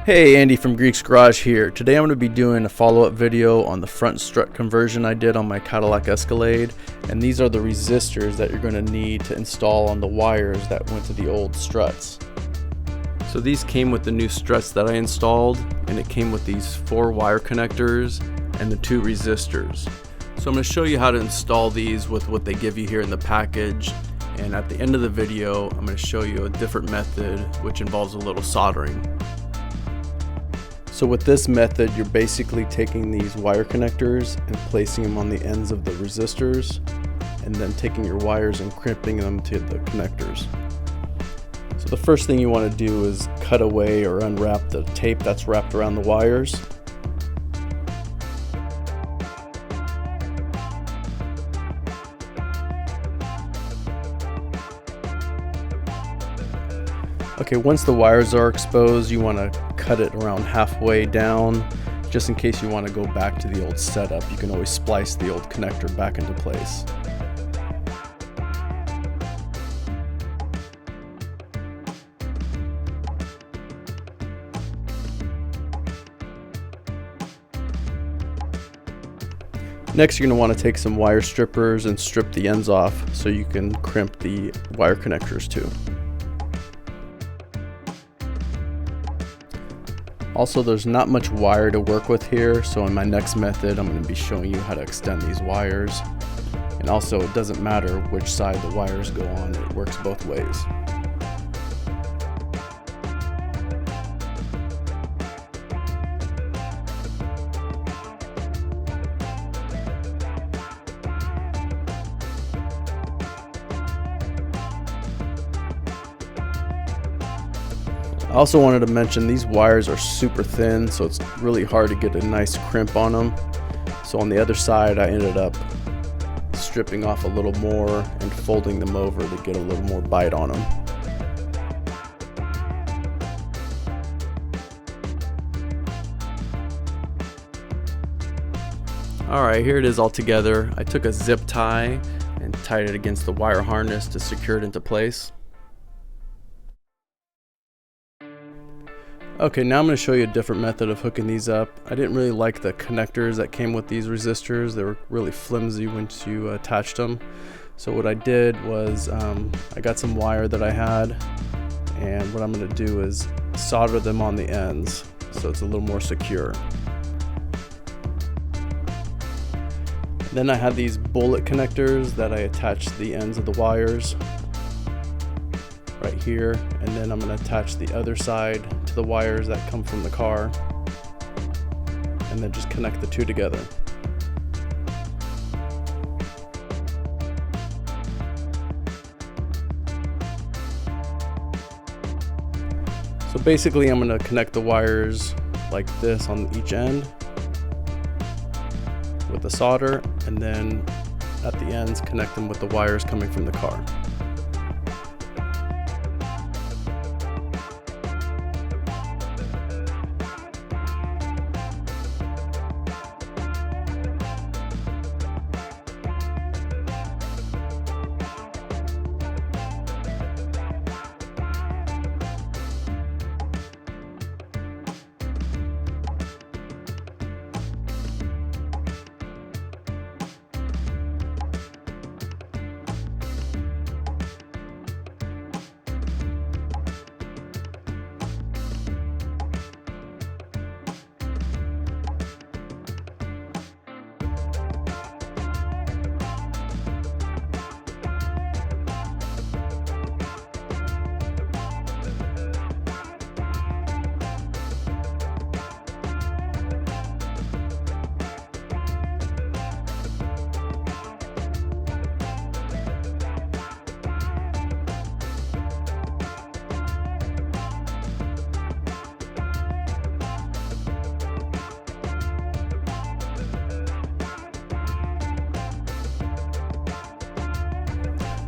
Hey, Andy from Greek's Garage here. Today I'm going to be doing a follow-up video on the front strut conversion I did on my Cadillac Escalade, and these are the resistors that you're going to need to install on the wires that went to the old struts. So these came with the new struts that I installed, and it came with these 4 wire connectors and the 2 resistors. So I'm going to show you how to install these with what they give you here in the package, and at the end of the video I'm going to show you a different method which involves a little soldering. So with this method, you're basically taking these wire connectors and placing them on the ends of the resistors, and then taking your wires and crimping them to the connectors. So the first thing you want to do is cut away or unwrap the tape that's wrapped around the wires. Okay, once the wires are exposed, you want to cut it around halfway down, just in case you want to go back to the old setup. You can always splice the old connector back into place. Next, you're going to want to take some wire strippers and strip the ends off so you can crimp the wire connectors too. Also, there's not much wire to work with here, so in my next method I'm going to be showing you how to extend these wires. And also, it doesn't matter which side the wires go on, it works both ways. I also wanted to mention these wires are super thin, so it's really hard to get a nice crimp on them. So on the other side I ended up stripping off a little more and folding them over to get a little more bite on them. Alright, here it is all together. I took a zip tie and tied it against the wire harness to secure it into place. Okay, now I'm going to show you a different method of hooking these up. I didn't really like the connectors that came with these resistors. They were really flimsy once you attached them. So what I did was I got some wire that I had, and what I'm going to do is solder them on the ends so it's a little more secure. Then I had these bullet connectors that I attached the ends of the wires right here, and then I'm going to attach the other side to the wires that come from the car, and then just connect the two together. So basically I'm going to connect the wires like this on each end with the solder, and then at the ends connect them with the wires coming from the car.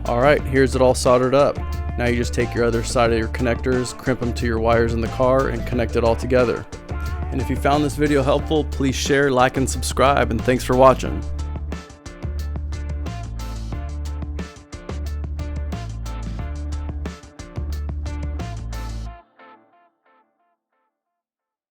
Alright, here's it all soldered up. Now you just take your other side of your connectors, crimp them to your wires in the car, and connect it all together. And if you found this video helpful, please share, like, and subscribe, and thanks for watching.